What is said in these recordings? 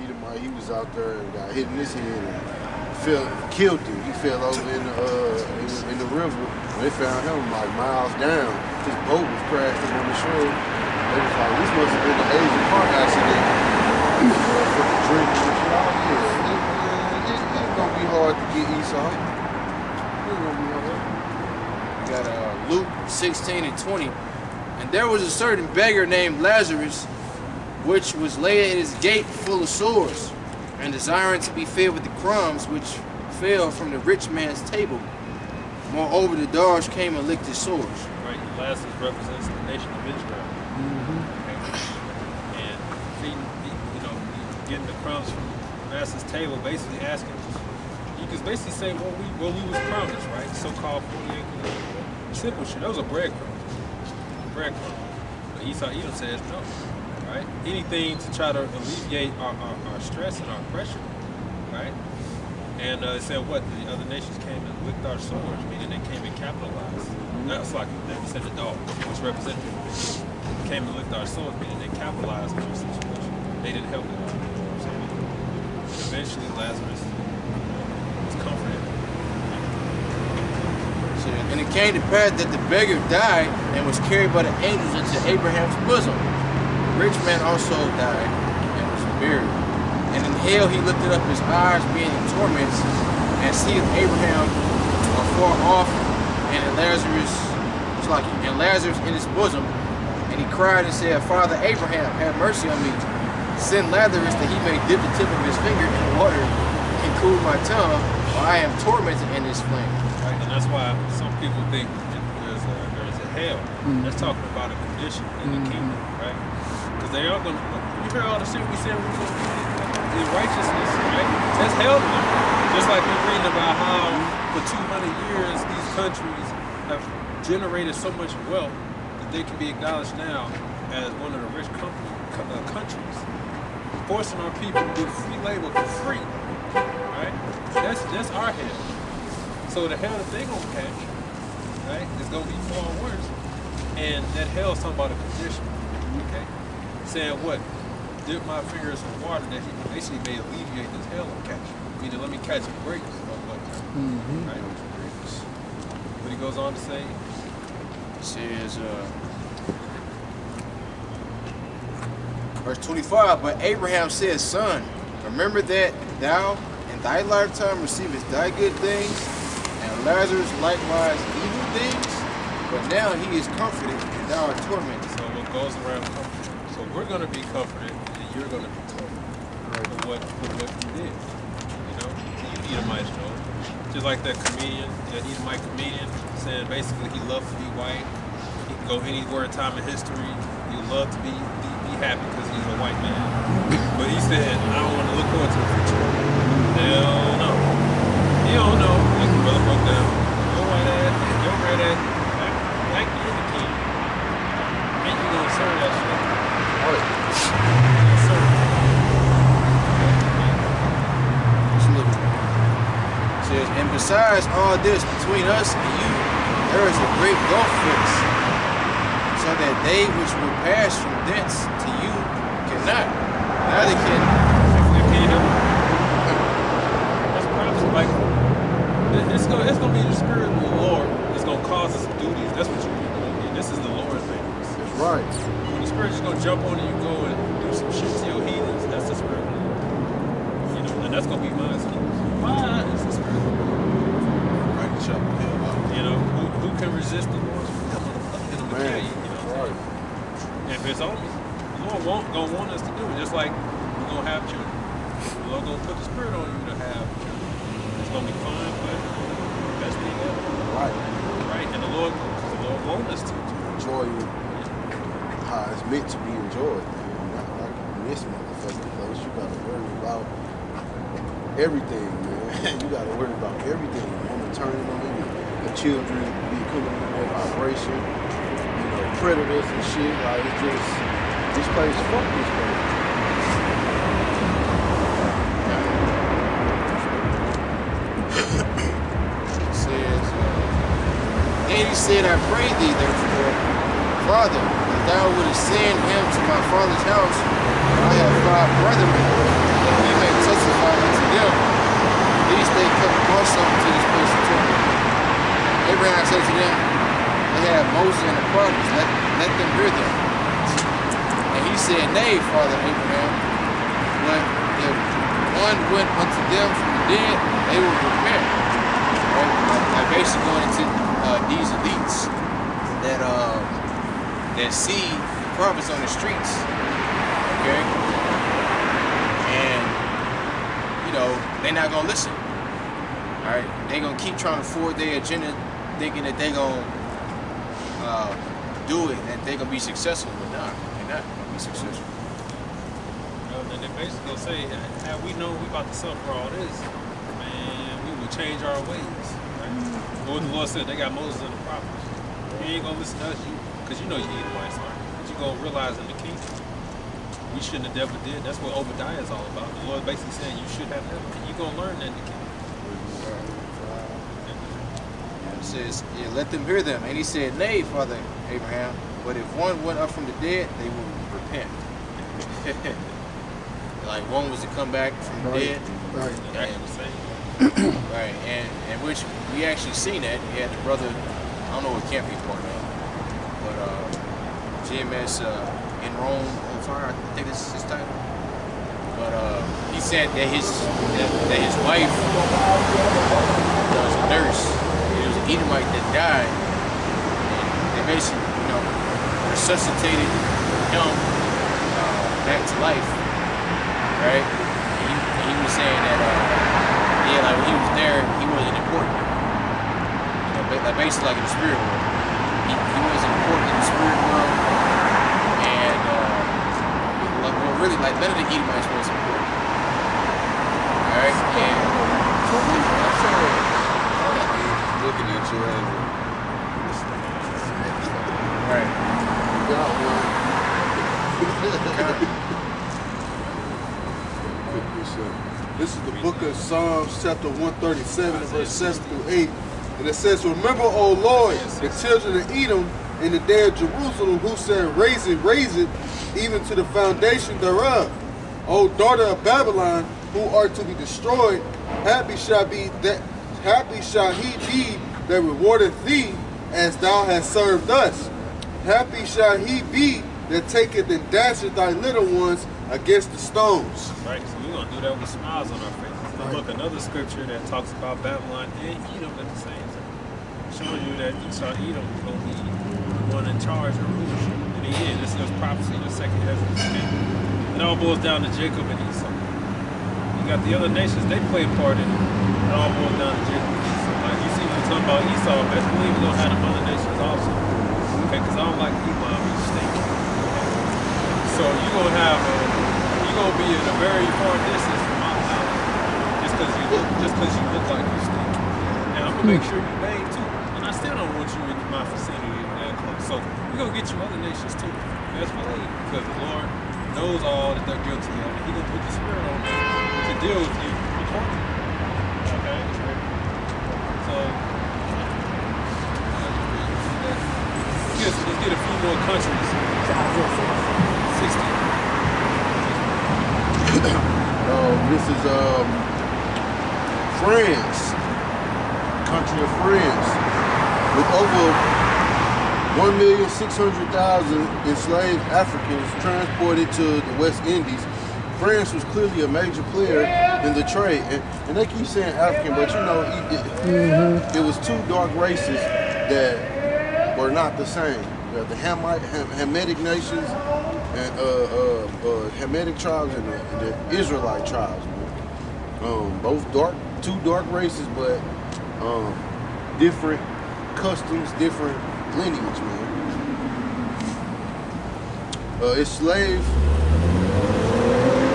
Edomite, he was out there and got hit in his head and killed him. He fell over in the river. They found him like miles down. His boat was crashing on the shore. They was like, this must have been an Asian car accident. For the drink and shit. It's gonna be hard to get Esau. It's gonna be hard. We got Luke 16 and 20. And there was a certain beggar named Lazarus, which was laid at his gate full of sores, and desiring to be fed with the crumbs which fell from the rich man's table. Moreover, the dogs came and licked his sores. Right, Lazarus represents the nation of Israel. Okay. And feeding, getting the crumbs from the master's table, basically asking, you could basically say what we was promised, right? So-called 40 acres. Simple shit. Those are breadcrumbs. Breadcrumbs. But Edom says no. Right? Anything to try to alleviate our stress and our pressure, right? And it said what? The other nations came and licked our swords, meaning they came and capitalized. That's like they said the dogs, which represented came and licked our swords, meaning they capitalized on our situation. They didn't help it. So eventually Lazarus was comforted. And it came to pass that the beggar died and was carried by the angels into Abraham's bosom. The rich man also died and was buried. And in hell he lifted up his eyes, being in torments, and seeth Abraham afar off, and Lazarus in his bosom. And he cried and said, Father Abraham, have mercy on me. Send Lazarus that he may dip the tip of his finger in water and cool my tongue, while I am tormented in this flame. Right, and that's why some people think there's a hell. That's talking about a condition in the kingdom, right? Because they are going to, you hear all the shit we said we're going to do in righteousness, right? That's hell to them. Just like we're reading about how for 200 years these countries have generated so much wealth that they can be acknowledged now as one of the rich countries, forcing our people to do free labor for free, right? That's our hell. So the hell that they gonna catch, right, is gonna be far worse. And that hell is talking about a condition, okay? Saying what? Dip my fingers in water that he basically may alleviate this hell I'm catching. Meaning, let me catch breaks or whatnot, right? What he goes on to say? It says, verse 25, but Abraham said, Son, remember that thou in thy lifetime receivest thy good things, and Lazarus likewise evil things, but now he is comforted and thou art tormented. So what goes around comforted. So we're going to be comforted and you're going to be tormented for what you did. You know, you Edomites know. Just like that comedian, that Edomite comedian, saying basically he loved to be white. He can go anywhere in time in history. He loved to be happy because he's a white man. But he said, I don't want to look forward to the future. Hell no. You don't know. Like the brother broke down. Your white ass, your red ass, like you're the king. Ain't you gonna serve that shit? You're gonna serve it. It says, and besides all this, between us and you, there is a great gulf fixed, so that they which will pass from thence to you cannot, neither can. That's perhaps like it's gonna be the spirit of the Lord that's gonna cause us to do these. That's what you're doing. This is the Lord's thing. That's right. When the spirit's just gonna jump on you, go and do some shit to your heathens. That's the spirit of the Lord. You know, and that's gonna be mine. Why is the spirit of the Lord? Right, shut the hell up. You know, who can resist the Lord's will? You know, right. If it's on me, the Lord gonna want us to do it. Just like we're gonna have children. The Lord gonna put the spirit on you to have children. It's gonna be fun, but best thing ever. Right. Right? And the Lord wants us to enjoy it how it's meant to be enjoyed. Not like in this motherfucking place. You gotta worry about everything, man. You gotta worry about everything. The woman turning on you, the children becoming more vibration, you know, predators and shit. Like it's just this place, fuck this place. And he said, I pray thee, therefore, Father, that thou wouldest send him to my father's house. For I have 5 brethren, that let them hear them. And he said, Nay, Father Abraham, but if one went unto them from the dead, they will repent. Right? Like basically going into these elites that see the prophets on the streets. Okay? And they're not gonna listen. Alright, they're gonna keep trying to forward their agenda, thinking that they're gonna do it and they're gonna be successful, but nah, they're not gonna be successful. And they basically gonna say, had we known we about to suffer all this, man, we would change our ways. Right? What the Lord said, they got Moses and the prophets. You ain't gonna listen to us, because you know you need advice, right? But you gonna realize in the kingdom, we shouldn't have never did. That's what Obadiah is all about. The Lord basically saying you should have never. You're going to learn that in the kingdom. It says, yeah, let them hear them. And he said, Nay, Father Abraham, but if one went up from the dead, they will repent. Like one was to come back from the dead. Right. Exactly the same. Right. And which we actually seen that. He had the brother, I don't know what camp he part of, but GMS in Rome on fire, I think this is his title. But he said that his wife was a nurse. It was an Edomite that died, and they basically, resuscitated him back to life, right? And he was saying that, like when he was there, he wasn't important. Like basically like in the spirit world, he wasn't important in the spirit world. Really, like none of the Edomites was important. Alright, and looking at you as right. This is the book of Psalms, chapter 137, verse 7 through 8. And it says, Remember, O Lord, the children of Edom in the day of Jerusalem, who said, Raise it, even to the foundation thereof. O daughter of Babylon, who are to be destroyed, happy shall he be that rewardeth thee, as thou hast served us. Happy shall he be that taketh and dasheth thy little ones against the stones. Right, so we're going to do that with smiles on our faces. Now look, another scripture that talks about Babylon and Edom at the same time, showing you that Esau Edom is going to be the one in charge of rulership. And he is. This is prophecy in the second Ezra. It all boils down to Jacob and Esau. You got the other nations, they play a part in it. It all boils down to Jacob and Esau. Like you see when I'm talking about Esau, best believe we're going to have them other nations also. Okay, because I don't like people out here stinking. So you're going to have you're going to be in a very far distance from my house just because you look like you stink. And I'm going to make sure you bathe too. And I still don't want you in my vicinity that close. So we're going to get you other nations too. That's believe. Because the Lord knows all that they're guilty of. And He's going to put the Spirit on them to deal with you accordingly. Okay? So, let's get a few more countries. 60. This is France, country of France, with over 1,600,000 enslaved Africans transported to the West Indies. France was clearly a major player in the trade, and they keep saying African, but it was two dark races that were not the same. The Hamitic nations and Hamitic tribes and the Israelite tribes, man. Both two dark races, but different customs, different lineage, man. Its slave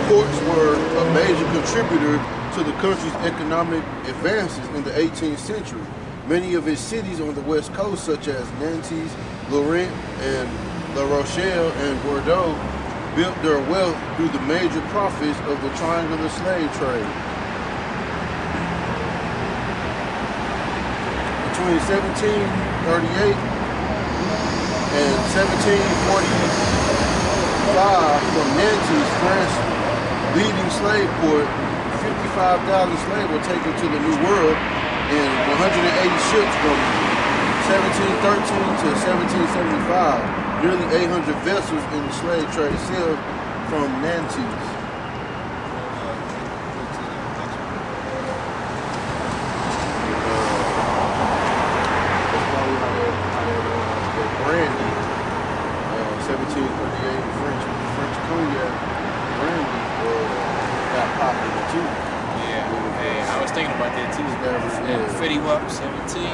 ports were a major contributor to the country's economic advances in the 18th century. Many of its cities on the west coast, such as Nantes, Lorient, and La Rochelle and Bordeaux, built their wealth through the major profits of the triangular slave trade. Between 1738 and 1745, from Nantes, France's leading slave port, 55,000 slaves were taken to the New World, and 180 ships from 1713 to 1775 nearly 800 vessels in the slave trade sailed from Nantes. Brandy, 1738, French cognac brandy got popular too. Yeah, hey, I was thinking about that too. Yeah. Fetty Wap 17.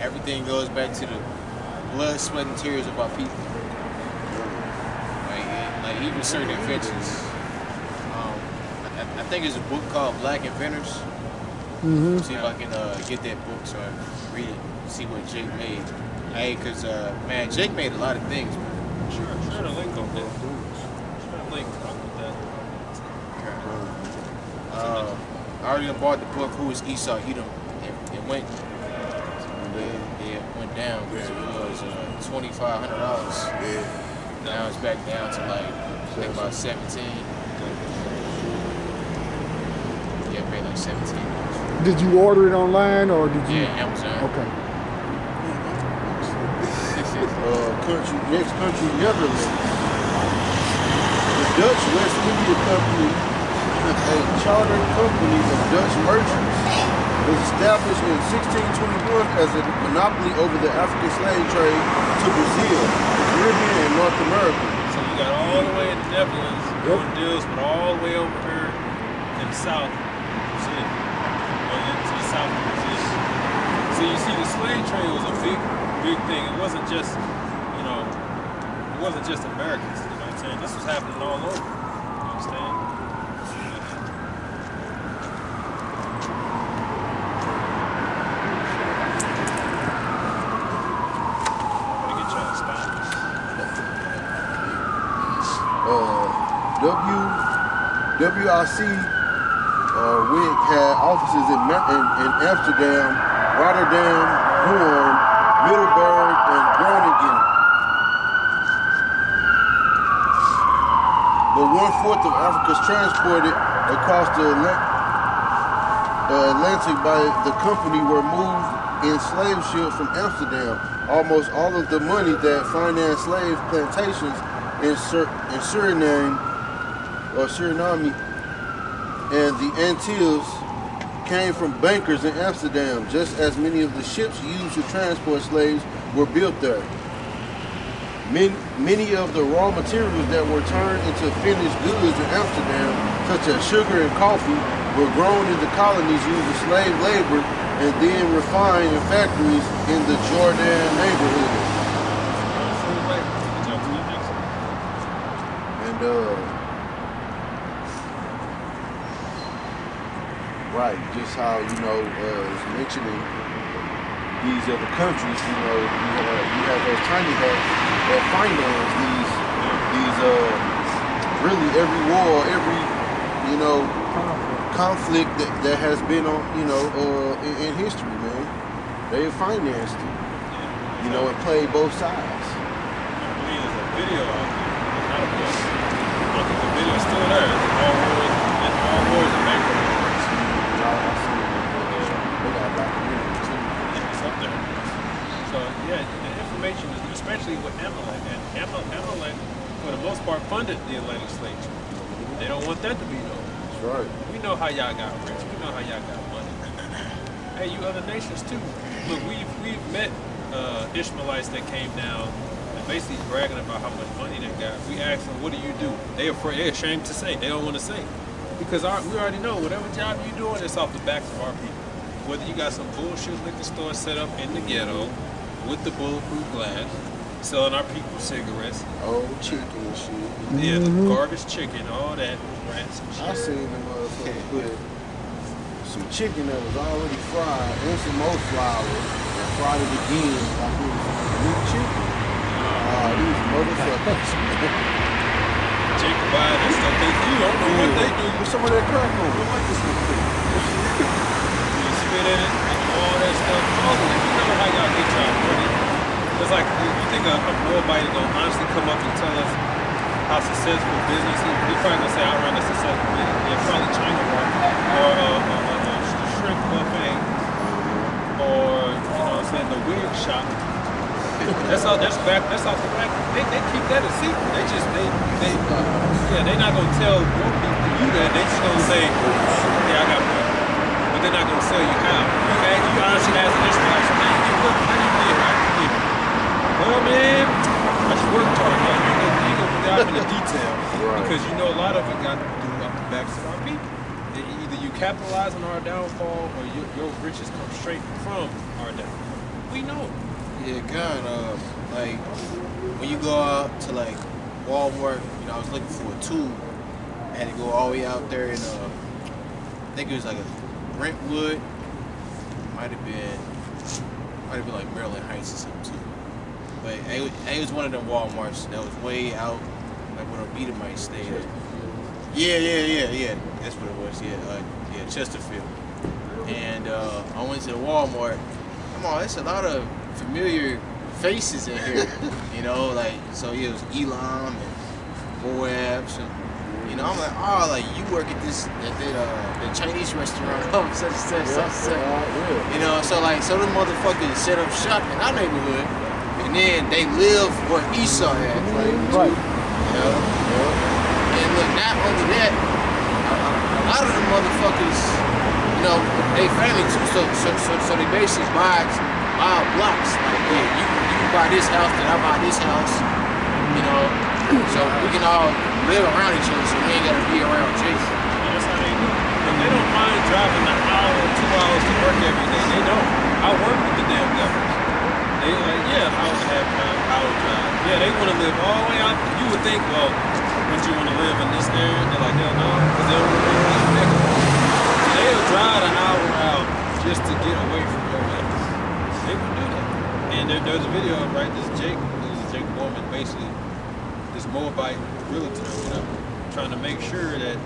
Everything goes back to the blood, sweat, and tears of our people. Like even certain inventions. I think there's a book called Black Inventors. See if I can get that book so I can read it, see what Jake made. Hey, cause man, Jake made a lot of things, man. Sure the link on that. Sure the link. I'll put that. I already bought the book Who is Esau Edom. It went went down because it was $2,500. Yeah. Now it's back down to like I think about 17. Yeah, I paid like 17. Did you order it online or did you? Yeah, Amazon. Okay. Next country, Netherlands. The Dutch West India Company, a chartered company of Dutch merchants, was established in 1621 as a monopoly over the African slave trade to Brazil, the Caribbean, and North America. So you got all the way in the Netherlands doing deals, but all the way over here in the south, Brazil, into the south of Brazil. So you see, the slave trade was a big thing. It wasn't just, it wasn't just Americans. You know what I'm saying? This was happening all over. You understand? WRC WIC had offices in Amsterdam, Rotterdam, Hoorn, Middelburg, and Groningen. But 1/4 of Africa's transported across the Atlantic by the company were moved in slave ships from Amsterdam. Almost all of the money that financed slave plantations in Suriname and the Antilles came from bankers in Amsterdam, just as many of the ships used to transport slaves were built there. Many of the raw materials that were turned into finished goods in Amsterdam, such as sugar and coffee, were grown in the colonies using slave labor and then refined in factories in the Jordan neighborhood. And right, just how, it's mentioning these other countries, you have those tiny hats that finance these really every war, every, conflict that has been on, in history, man. They financed it, and played both sides. I believe there's a video out there. Not a book. I think the video is still there. It's all wars and bank wars. They got documentaries too. It's up there. So yeah, the information is, especially with Amalek, and Amalek, for the most part, funded the Atlantic slave trade. They don't want that to be known. That's right. We know how y'all got rich. We know how y'all got money. Hey, you other nations too. Look, we've met Ishmaelites that came down and basically bragging about how much money they got. We asked them, "What do you do?" They're ashamed to say. They don't want to say, because we already know whatever job you're doing, it's off the backs of our people. Whether you got some bullshit liquor store set up in the ghetto with the bulletproof glass, selling our people cigarettes. Oh, chicken and shit. Yeah, the garbage chicken, all that, rats and shit. I seen them motherfuckers put some chicken that was already fried and some more flour and fried it again like it was new chicken. These motherfuckers. Chicken buy that stuff. You don't know what they do. Put some of that crack on. I like this You spit in it, all that stuff. You know how y'all get y'all money. It's like, you think a Moabite is going to honestly come up and tell us how successful business is? He's probably going to say, I run a successful business. Yeah, probably China market or a shrimp buffet or or you know what I'm saying, the wig shop. That's all. That's back. That's off the back. They keep that a secret. They not gonna tell you that. They just gonna say, yeah, I got money, but they're not gonna tell you how. You honestly ask this question, man, how do you get it? Well, man, I just worked hard. Man. You ain't gonna put out in the detail because you know a lot of it got to do with the backs of our people. Either you capitalize on our downfall or your riches come straight from our downfall. We know. Yeah, kind of. Like, when you go out to, like, Walmart, you know, I was looking for a tool. I had to go all the way out there in, I think it was like a Brentwood. Might have been like Maryland Heights or something, too. But it was one of them Walmarts that was way out, like where the Beatamites stayed at. Yeah. That's what it was, yeah, Chesterfield. And I went to the Walmart. Come on, there's a lot of familiar faces in here, you know, like, so yeah, it was Elam and Moabs, and, you know, I'm like, oh, like, you work at the Chinese restaurant, such and such, you know, so the motherfuckers set up shop in our neighborhood, and then they live where Esau at, Right. you know, and look, not only that, a lot of the motherfuckers, you know, they family too, so they basically buy blocks. Like, yeah, you can buy this house, then I buy this house, you know, so we can all live around each other, so we ain't gotta be around Jason. Yeah, that's how they do. And they don't mind driving an hour or 2 hours to work every day. They don't. I work with the damn government. They like, yeah, I would have an hour drive. Yeah, they want to live all the way out. You would think, well, would you want to live in this area? They're like, hell no, because they don't want to live in this. So they'll drive an hour out just to get away from your house. They would do that. And there's a video of, right, this Jake woman, basically, this Moabite realtor, you know, trying to make sure that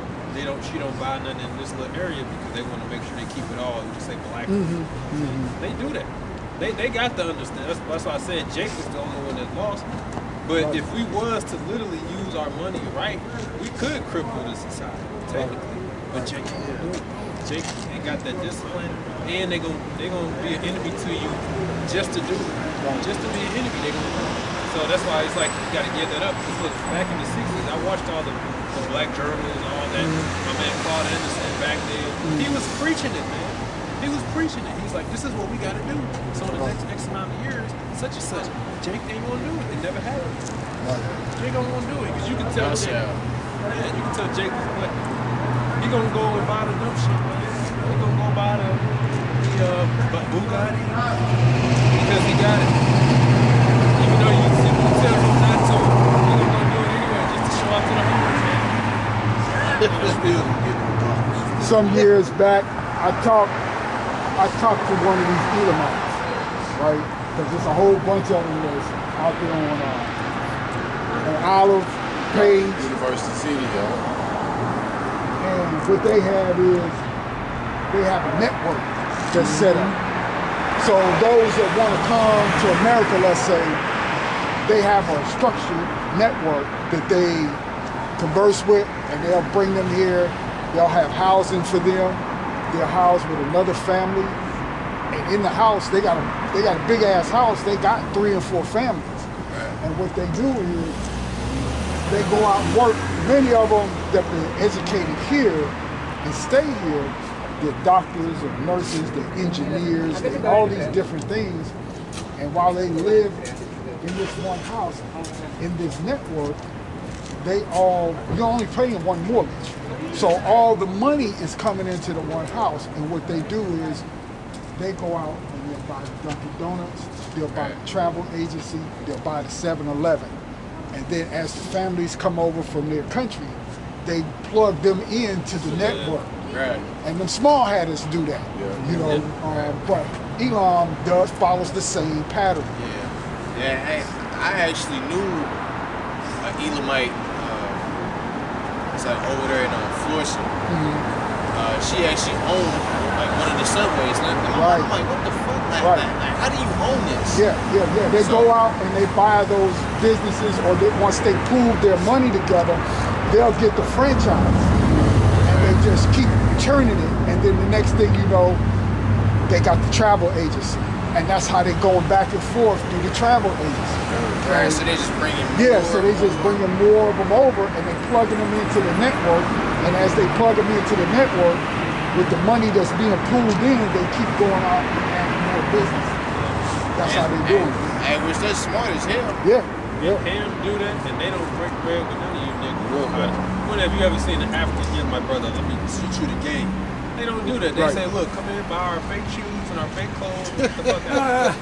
she don't buy nothing in this little area because they want to make sure they keep it all, just say black. They do that. They got to understand. That's why I said Jake was the only one that lost. But if we was to literally use our money right, we could cripple the society, technically. But Jake ain't got that discipline, and they gonna be an enemy to you just to do it. Just to be an enemy, they gonna do it. So that's why it's like you gotta give that up. Because look, back in the 60s, I watched all the black journals and all that. My man Claude Anderson back then, he was preaching it, man. He was preaching it. He's like, this is what we gotta do. So in the next X amount of years, such and such, Jake ain't gonna do it. It never happened. Jake ain't gonna do it because you can tell Jake. Yeah, you can tell Jake is what. He gonna go and buy the dumb shit, man. He gonna go buy the Bugatti because he got it. Even though you tell him not to, he gonna go do it anyway just to show up to the homies, man. Some years back, I talked to one of these Elamites, right? Because there's a whole bunch of them that's out there on Olive Page. University City, y'all. And what they have is, they have a network that's set up. So those that want to come to America, let's say, they have a structured network that they converse with, and they'll bring them here. They'll have housing for them. They're housed with another family, and in the house they got a big ass house. They got 3 or 4 families, and what they do is they go out and work. Many of them that been educated here and stay here, they're doctors or nurses, they're engineers, they're all these different things. And while they live in this one house, in this network, you're only paying one mortgage. So all the money is coming into the one house, and what they do is they go out and they'll buy the Dunkin' Donuts, they'll buy the travel agency, they'll buy the 7-Eleven. And then as the families come over from their country, they plug them into the network. Right. And them small hatters do that, you know, but Elam follows the same pattern. Yeah, I actually knew an Elamite, it's like over there in Florissant. She actually owned like one of the subways. And I'm like, what the fuck? Like, how do you own this? Yeah. They go out and they buy those businesses, or once they pool their money together, they'll get the franchise. And they just keep churning it. And then the next thing you know, they got the travel agency, and that's how they going back and forth through the travel agency. Right, so they just bringing Yeah, so they just bringing more of them over, and they plugging them into the network. And as they plug them into the network, with the money that's being pulled in, they keep going out and adding more business. That's how they do it. Hey, which that's smart as hell. Yeah, They yeah. pay them to do that, and they don't break bread with none of you niggas. When have you ever seen an African get my brother, let me teach you the game? They don't do that. They Right. say, look, come in, buy our fake shoes and our fake clothes. Get the fuck out.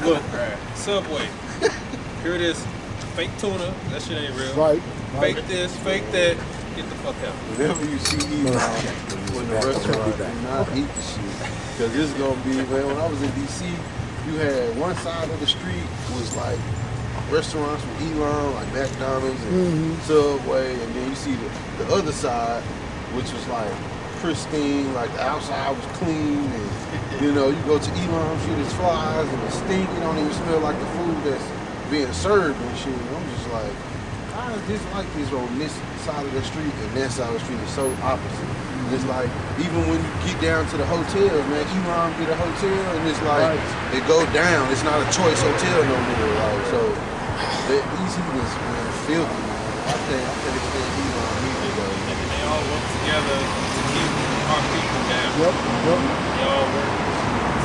Look, Subway. Here it is. Fake tuna. That shit ain't real. Right. Fake this, fake that. Get the fuck out. Whenever you see Elon in the restaurant, do not eat the shit. Because it's going to be, man, when I was in D.C., you had one side of the street was like restaurants with Elon, like McDonald's and Subway, and then you see the other side, which was like pristine, like the outside was clean, and you know, you go to Elon, shit is flies and it stink, it don't even smell like the food that's being served and shit. And I'm just like, how is this like this on this side of the street and that side of the street is so opposite? And it's like, even when you get down to the hotels, man, Elon get a hotel and it's like, it go down, it's not a choice hotel no more, like, so these heathens, man, filthy, man. I think stand Elon either, though. And they all work together to keep our people down. Yep. They all work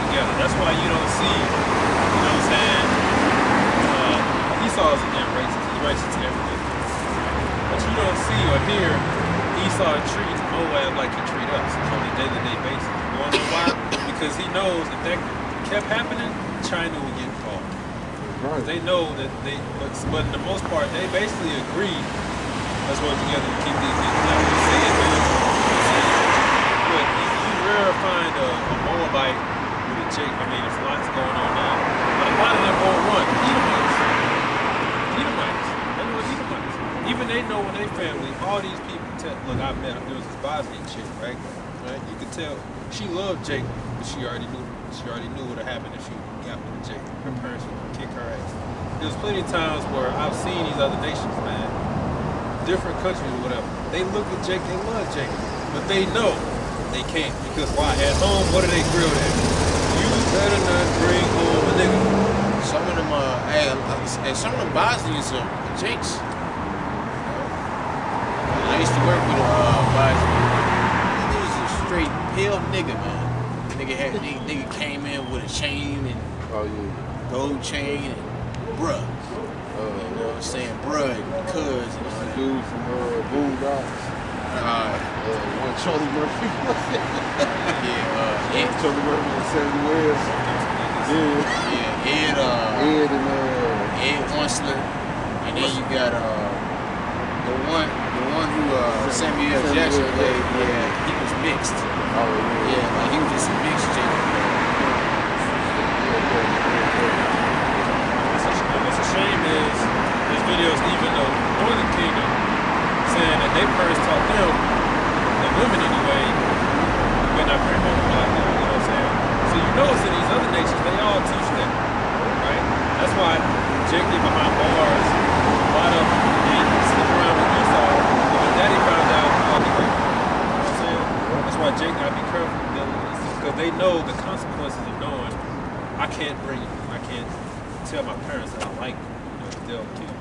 together. That's why you don't see, you know what I'm saying? Esau's again racist. He's racist to everything. But you don't see or hear Esau treat Moab like he treat us on a day-to-day basis. You wanna know why? Because he knows if that kept happening, China would get involved. Because they know that but for the most part, they basically agree. Let's work together to keep these niggas out. We see it, man. But you rarely find a Moabite with a chick. I mean, there's lots going on now. But a lot of them all one. Edomites. They know what Edomites. Even they know when they family, all these people tell, look, I met her. There was this Bosnian chick, right? You could tell she loved Jake, but she already knew what would happen if she got with Jake. Her parents would kick her ass. There's plenty of times where I've seen these other nations, man, different countries or whatever. They look at Jake, they love Jake, but they know they can't because why? At home, what are they grilled at? You better not bring home a nigga. Some of them, some of them Bosnians are Jakes. I used to work with a Bosnian. He was a straight pale nigga, man. Nigga came in with a chain and gold chain and bruh. You know what I'm saying? Bruh and cuz. Dude from Boondocks. One Charlie Murphy. Charlie Murphy and Sammy West. Ed and Ed Onsler. And then you got the one who Samuel L. Jackson played. Yeah, he was mixed. Like he was just a mixed Jake. What's a shame is there's videos even of Northern Kingdom saying that they first taught them, the women anyway, you better not bring home a black girl, you know what I'm saying? So you notice in these other nations, they all teach that, right? That's why Jake get behind bars, light up, and sleep around with Esau. When daddy found out, he got the you know what I'm saying? That's why Jake gotta be careful dealing with this, because they know the consequences of knowing, I can't bring you, I can't tell my parents that I like them, you know, they'll kill me.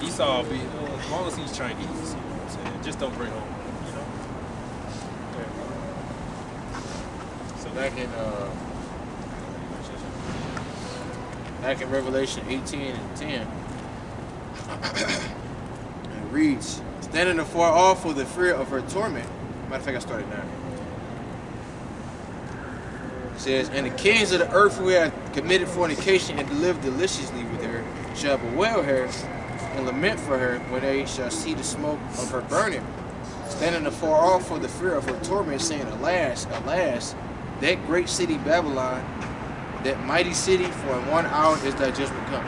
Esau will be, as long as he's Chinese, you know what I'm saying? Just don't bring home, you know? So back in Revelation 18 and 10, it reads, standing afar off for the fear of her torment. Matter of fact, I started now. It says, and the kings of the earth who have committed fornication and lived deliciously with her shall bewail her and lament for her when they shall see the smoke of her burning, standing afar off for the fear of her torment, saying, alas, alas, that great city Babylon, that mighty city, for in 1 hour is thy judgment come.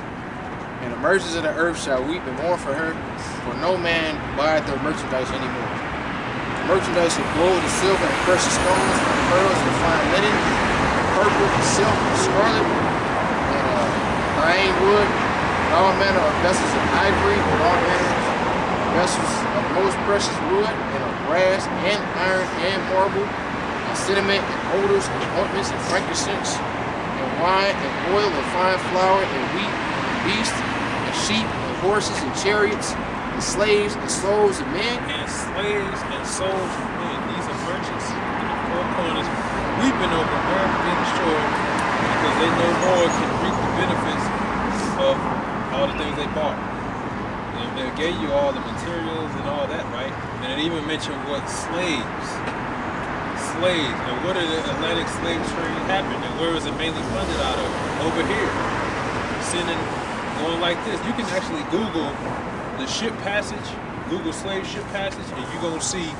And the merchants of the earth shall weep and mourn for her, for no man buyeth their merchandise anymore. The merchandise of gold and silver and precious stones and pearls and fine linen, purple and silk and scarlet, and pine wood, and all manner of vessels of ivory, and all manner of vessels of most precious wood, and of brass, and iron, and marble, and cinnamon and odors and ointments and frankincense and wine and oil and fine flour and wheat and beasts and sheep and horses and chariots and slaves and souls of men. And slaves and souls of men. These are merchants in the four corners weeping over America being destroyed because they no more can reap the benefits of all the things they bought. And they gave you all the materials and all that, right? And it even mentioned what slaves. And where did the Atlantic slave trade happen? And where was it mainly funded out of? Over here. Sending, going like this. You can actually Google the ship passage, Google slave ship passage, and you're going to see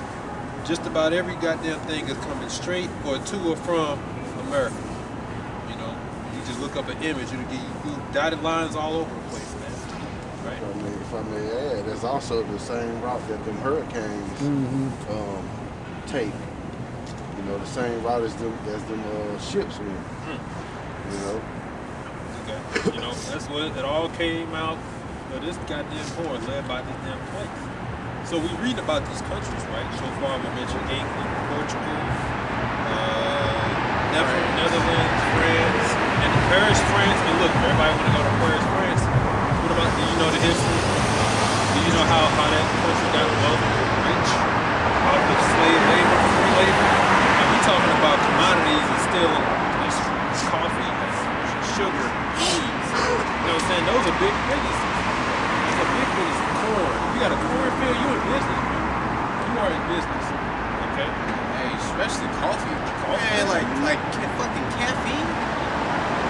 just about every goddamn thing is coming straight or to or from America. You know, you just look up an image, it'll give you dotted lines all over the place, man. Right? If I may add, that's also the same route that them hurricanes take. You know, the same route as them ships went. You know. Okay. You know, that's what it all came out of this goddamn war led by this damn place. So we read about these countries, right? So far we mentioned England, Portugal, Netherlands, France, and Paris, France. And look, everybody want to go to Paris, France. What about, do you know the history? Do you know how that country got wealthy, rich, off of slave labor, free labor? And we talking about commodities and still coffee, sugar, beans. You know what I'm saying? Those are big businesses. That's a big business. Corn. You got a cornfield, you in business. You are in business. Okay? Hey, especially coffee. Man, like fucking caffeine.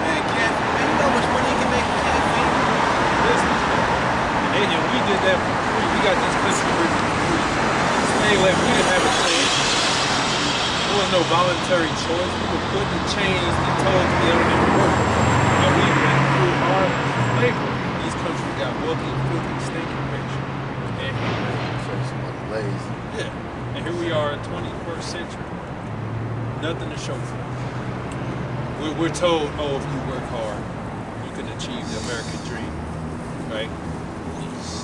Man, caffeine. Man, you know how much money you can make with caffeine? Business. And we did that for free. We got this country for free. Slave labor, we didn't have a change. There was no voluntary choice. We were put in chains and told to be able to work. And we went through our labor. These countries got wealthy, filthy, stinking rich. And Lazy. yeah. And here we are in 21st century. Nothing to show for it. We're told, oh, if you work hard, you can achieve the American dream, right?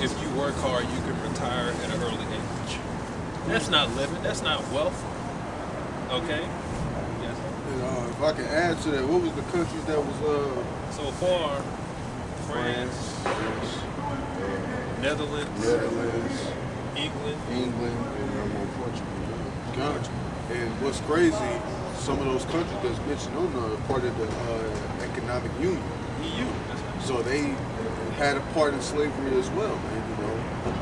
If you work hard, you can retire at an early age. That's not living. That's not wealth. Okay? Yes. And, if I can add to that, what was the countries that was So far, France, Netherlands, England, and Portugal. Gotcha. And what's crazy, some of those countries that's mentioned on the part of the economic union. EU. That's right. So they had a part in slavery as well, man. You know,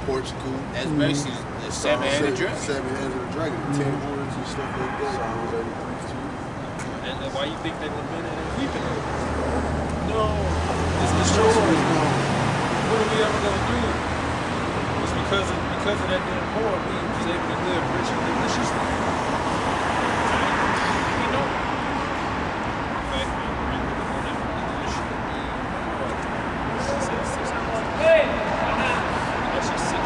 Portugal. That's basically the seven-headed dragon. Seven-headed dragon, the 10 horns and stuff like that. Psalms 83 too. And why you think they lamented and weeping over it? No, it's the Sure, shore. no. What are we ever gonna do? It's because of that damn war, we was able to live rich and deliciously. You know. In fact, we're in the morning, it should be what? 600. Hey! That's just 6.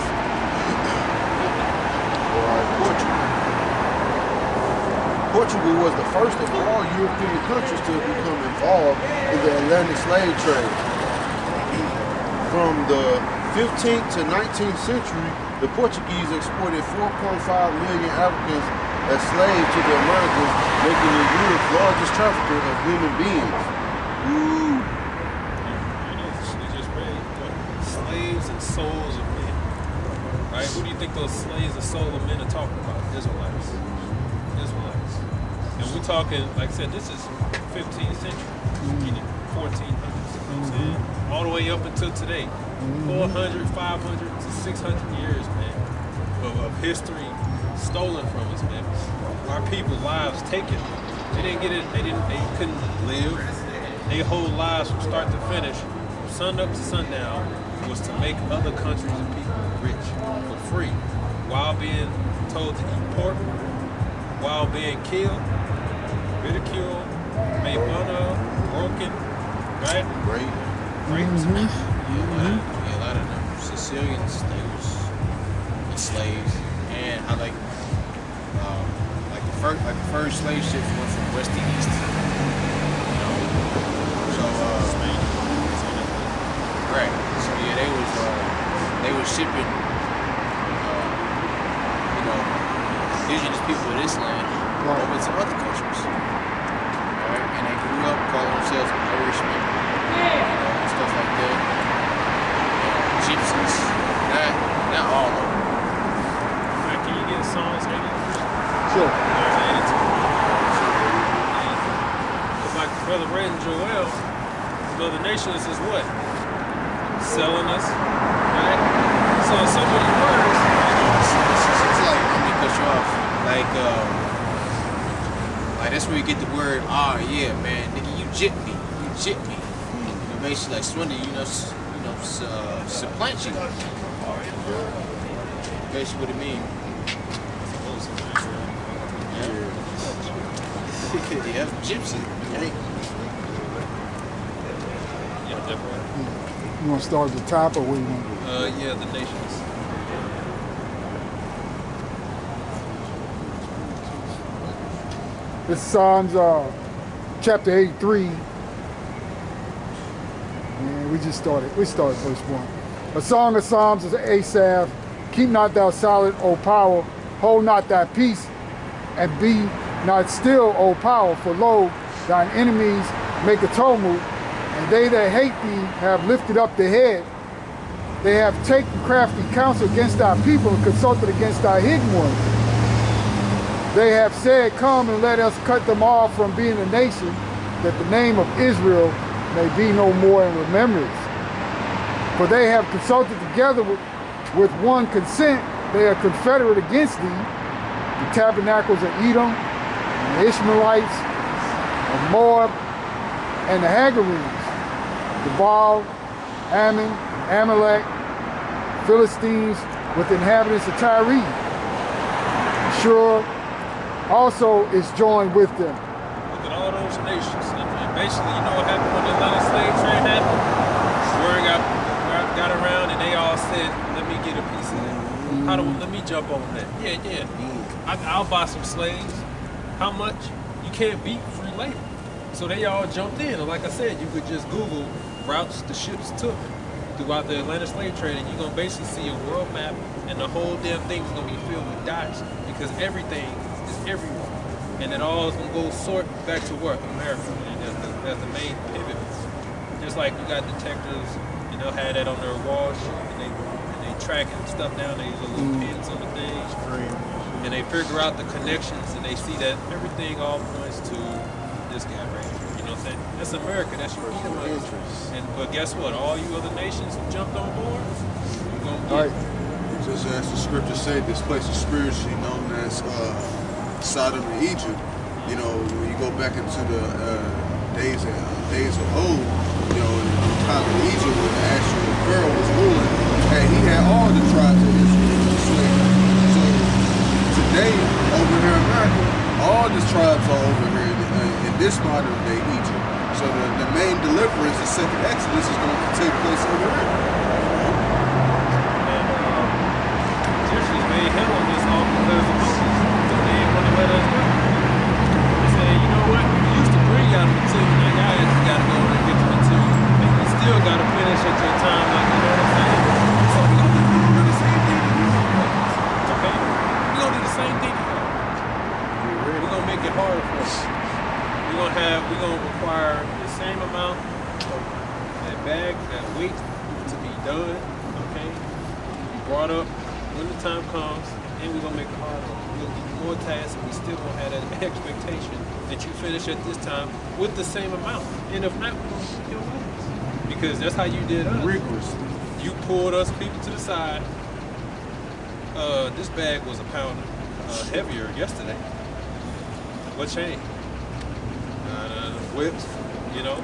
Portugal was the first of all European countries to become involved in the Atlantic slave trade. From the 15th to 19th century, the Portuguese exported 4.5 million Africans as slaves to the Americas, making them Europe's largest trafficker of human beings. Woo! We just read what? Slaves and souls of men. Right? Who do you think those slaves and souls of men are talking about? Israelites. Israelites. And we're talking, like I said, this is 15th century, 1400s, you know what I'm saying? All the way up until today. 400, 500 to 600 years, man, of history stolen from us, man. Our people's lives taken. They didn't get it, they couldn't live. Their whole lives from start to finish, from sun up to sundown, was to make other countries and people rich for free, while being told to eat pork, while being killed, ridiculed, made fun of, broken, right? Raped. Yeah, a lot of them Sicilians, they was slaves, and how like the first slave ships went from west to east. You know, so right. So yeah, they was shipping, indigenous people of this land over to other countries. Right? And they grew up calling themselves Irishmen, and stuff like that. Gypsies, not all of them. Man, can you get Psalms 80? Sure. There's 82. It's like Brother Red and Joel, other nations is what? Selling us, right? So in so many words, It's like, let me cut you off. Like that's where you get the word, yeah, man, nigga, you jip me. Basically like swindle, supplant you. Basically what it means. Yeah, gypsy. Hey. yeah, definitely. You want to start at the top or what you want to do? Yeah, the nations. This is Psalms chapter 83. And we started verse 1. A song of Psalms is Asaph. Keep not thou silent, O power. Hold not thy peace, and be not still, O power. For lo, thine enemies make a tumult, and they that hate thee have lifted up their head. They have taken crafty counsel against thy people and consulted against thy hidden ones. They have said, come and let us cut them off from being a nation, that the name of Israel may be no more in remembrance. For they have consulted together with one consent. They are confederate against thee, the tabernacles of Edom, and the Ishmaelites, of Moab, and the Hagarenes, the Baal, Ammon, Amalek, Philistines, with inhabitants of Tyre. Shur also is joined with them. Look at all those nations. And basically, you know what happened when the Atlanta slave trade happened? Word got around and they all said, let me get a piece of that. Let me jump on that. Yeah. I'll buy some slaves. How much? You can't beat free labor. So they all jumped in. And like I said, you could just Google routes the ships took throughout the Atlanta slave trade, and you're going to basically see a world map, and the whole damn thing is going to be filled with dots because everything is everywhere. And it all is going to go sort back to work, America. And that's the main pivot. Just like you got detectives, and they'll have that on their wall sheet, and they tracking stuff down, they use little pins on the things, and they figure out the connections, and they see that everything all points to this guy right here. You know what I'm saying? That's America. That's your Edomites. But guess what? All you other nations who jumped on board, you're going to get. Just as the scripture said, this place is spiritually known as Sodom and Egypt. You know, when you go back into the days of old, you know, in the time of Egypt when the actual Pharaoh was ruling, and he had all the tribes of Israel enslaved. So today, over here in America, all the tribes are over here in this modern day Egypt. So the main deliverance, the second Exodus, is going to take place over here. Egyptians made hell on this all because of Moses. So they didn't want to let us go. They said, you know what? We used to bring out the material. Now y'all just got to go and get the material. And you still got to finish at your time, like, you know what I'm saying? So we're going to do the same thing to these places. Okay? We're going to do the same thing to them. We're going to make it harder for us. We're going to require the same amount of that bag, that weight to be done, okay? Be brought up when the time comes, and we're going to make it harder. We're going to give you more tasks, and we still going to have that expectation that you finish at this time with the same amount. And if not, we're going to kill us. Because that's how you did us. Reapers. You pulled us people to the side. This bag was a pound heavier yesterday. What changed? Whips, you know.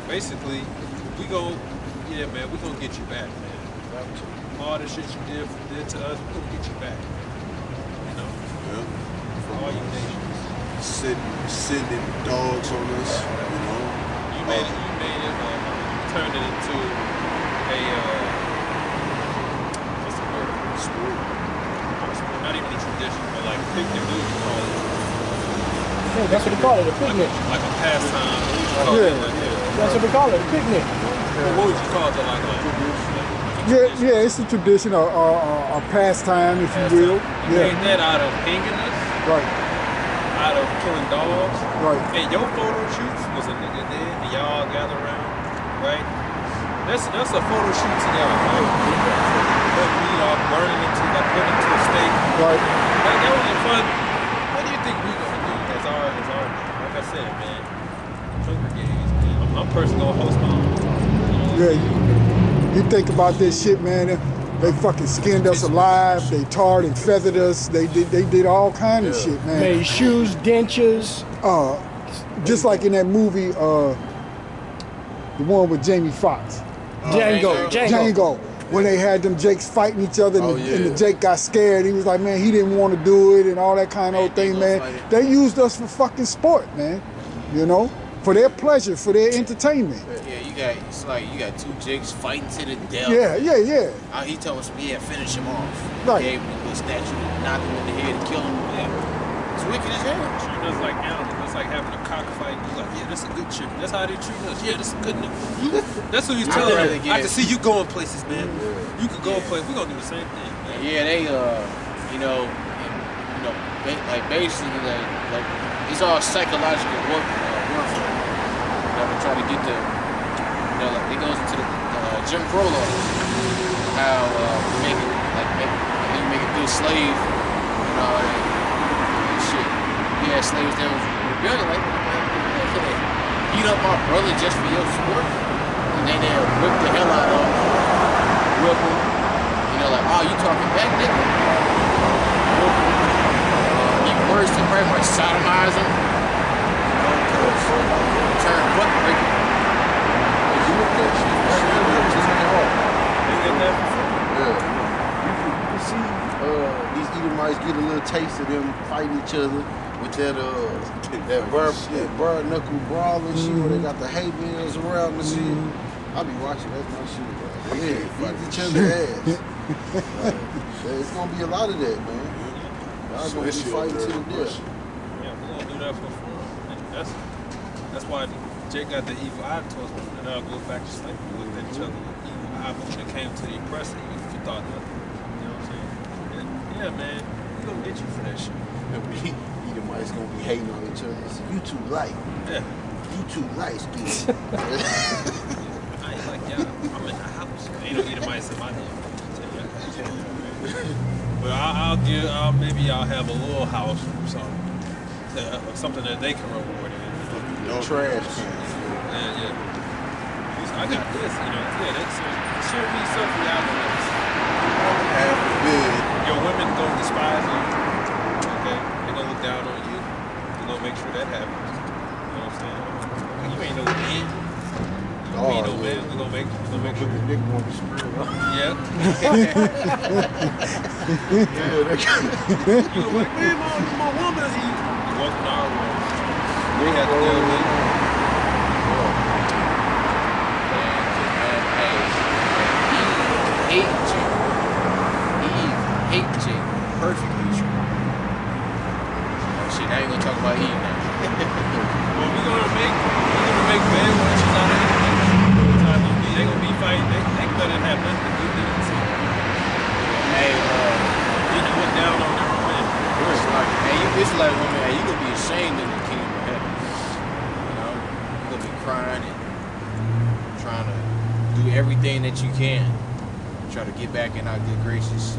Basically, we gonna get you back, man. All the shit you did to us, we gonna get you back. You know. Yeah. All you nations. Sending dogs on us, you know. You turned it into a what's the word? Sport. Not even a tradition, but like picnic dudes call it. Yeah, that's what they call it, a picnic. Like a pastime. That's what they call it, a picnic. What would you call it? Yeah, it's a tradition, a pastime, if you will. You made that out of hanging us, Right. out of killing dogs. Right. And your photo shoots was a nigga dead and y'all all gather around, right? That's a photo shoot together, right? Put weed off, burning into, like put into a state. Right. That was a fun. What do you think we gonna do as our like I said, man? Hunger Games, man. I'm personally gonna host my own. Yeah, you think about this shit, man. They fucking skinned us alive. They tarred and feathered us. They did all kind of shit, man. Made shoes, dentures. Just like in that movie, the one with Jamie Foxx, Django. When they had them Jakes fighting each other, and the Jake got scared. He was like, man, he didn't want to do it and all that kind of thing, man. They used us for fucking sport, man. You know, for their pleasure, for their entertainment. Yeah, you got two Jakes fighting to the death. Yeah. He told us, finish him off. Right. Gave him a little statue, knock him in the head, and kill him. Yeah. It's wicked as hell. Treating us like animals. It's like having a cockfight. He's like, yeah, that's a good chick. That's how they treat us. Yeah, that's a good nigga. That's what he's telling us. I can see you going places, man. You could go places. We're gonna do the same thing, man. Yeah, they, basically, like it's all psychological warfare. They try to get the, it goes into the Jim Crow law. How you make a good slave and all that shit. You had slaves that was rebelling like, man, can they beat up my brother just for your sport? And then they'll whip the hell out of him, whip him. Like, oh, you talking back, nigga? Whip him. Even worse, they pretty much sodomize him. Turn butt breaker. You look at that shit, just get hard. They get that for free. Yeah. You see these Edomites get a little taste of them fighting each other with that bar knuckle brawl and shit where they got the hay bales around and shit. I be watching that shit, bro. Yeah, fight each other's ass. It's gonna be a lot of that, man. Y'all gonna be fighting to the death. Yeah, we're gonna do that for free. That's why Jake got the evil eye towards me, and I'll go back to slavery. We looked at each other with evil eye, but when it came to the oppressor, you thought nothing. You know what I'm saying? Yeah, man, we gonna get you for that shit. Edomites gonna be hating on each other. You too light. Yeah. You too light skinned. I ain't like y'all. I'm in the house. Ain't no Edomites in my name. But maybe I'll have a little house or something that they can reward in. No trash can. Yeah. I got this, that's should be something out of this. Half the bid. Your women gonna despise you. Okay? They're gonna look down on you. They're gonna make sure that happens. You know what I'm saying? You ain't no man. You ain't no man. We're gonna make sure. The nigga want to screw up. Yeah. You gonna like, man, my woman. You walk in our room. We had to deal with it. Hate Jake. Perfectly true. Oh shit, now you're gonna talk about Eve now. Well, we're gonna make bad witches out of it. They gonna be fighting. They better have nothing to do with it. Hey, you went down on their women. It's like women, you gonna be ashamed in the kingdom of heaven. You're gonna be crying and trying to do everything that you can. Try to get back in our good graces.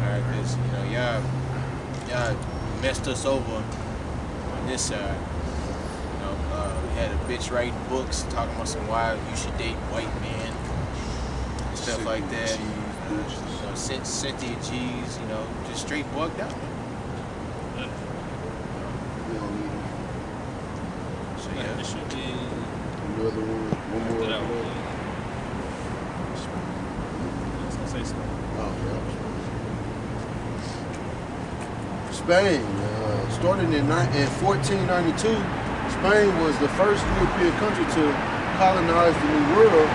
Alright, because y'all messed us over on this side. We had a bitch writing books talking about some why you should date white men, stuff like that. Cynthia G's, just straight bugged out. We don't need it. So yeah, it should be Another one more. Say so. Oh, yeah. Spain, started in 1492, Spain was the first European country to colonize the New World,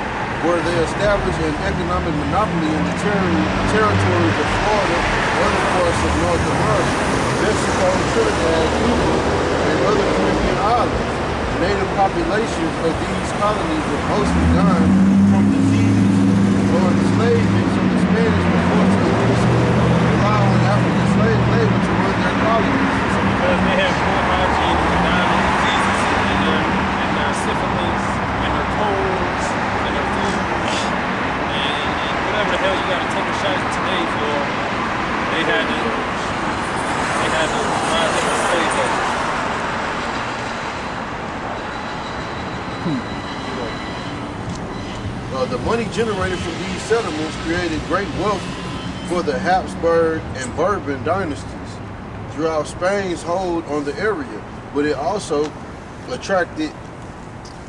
where they established an economic monopoly in the territories of Florida, other parts of North America, Mexico, Trinidad, Cuba, and other Caribbean islands. The native populations of these colonies were mostly dying from disease, or enslavement, so the Spanish were forced to rely on African Grecians today for they had to rise up and slave owners. The money generated from these settlements created great wealth for the Habsburg and Bourbon dynasties throughout Spain's hold on the area, but it also attracted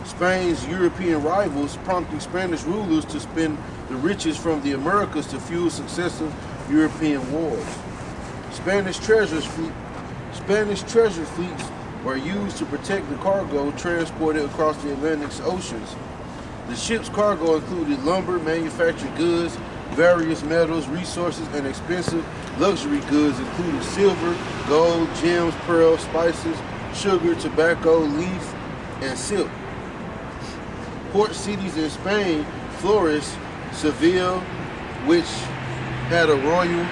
Spain's European rivals, prompting Spanish rulers to spend the riches from the Americas to fuel successive European wars. Spanish treasure fleets were used to protect the cargo transported across the Atlantic Oceans. The ship's cargo included lumber, manufactured goods, various metals, resources, and expensive luxury goods including silver, gold, gems, pearls, spices, sugar, tobacco, leaf, and silk. Port cities in Spain flourished. Seville, which had a royal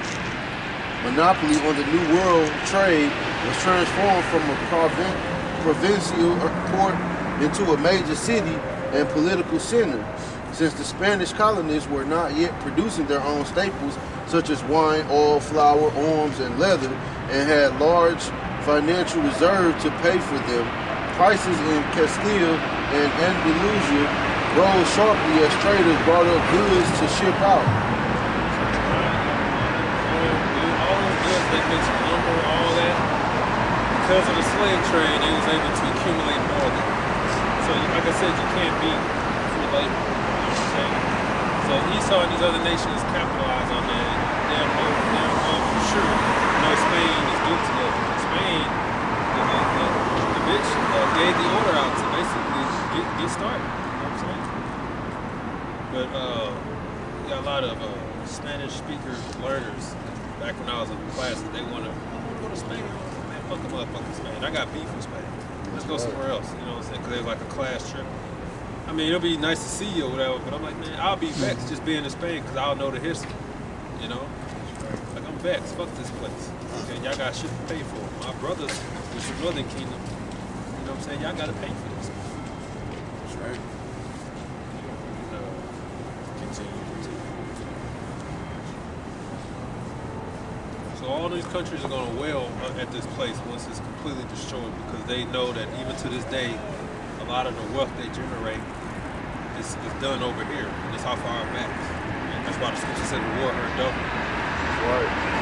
monopoly on the New World trade, was transformed from a provincial port into a major city and political center, since the Spanish colonists were not yet producing their own staples such as wine, oil, flour, arms, and leather, and had large financial reserves to pay for them. Prices in Castile and Andalusia rose sharply as traders brought up goods to ship out. All those goods they mentioned, lumber, all that, because of the slave trade, they was able to accumulate more of it. So, like I said, you can't beat free labor. You know what I'm saying? So Esau and these other nations capitalize on that. They're for sure. Spain is good to that. Spain, the bitch gave the order out to basically get started. But we got a lot of Spanish speaker learners back when I was in classes. They want to go to Spain. Man, fuck the motherfucking Spain. I got beef with Spain. Let's go somewhere else. You know what I'm saying? Because they're like a class trip. I mean, it'll be nice to see you or whatever, but I'm like, man, I'll be vexed just being in Spain because I'll know the history. You know? Like, I'm vexed. Fuck this place. Okay, y'all got shit to pay for. My brothers, which is Northern Kingdom, you know what I'm saying? Y'all got to pay for this. That's right. So all these countries are going to wail at this place once it's completely destroyed, because they know that even to this day, a lot of the wealth they generate is done over here, and it's off our backs. And that's why the scripture said the war hurt double. That's right.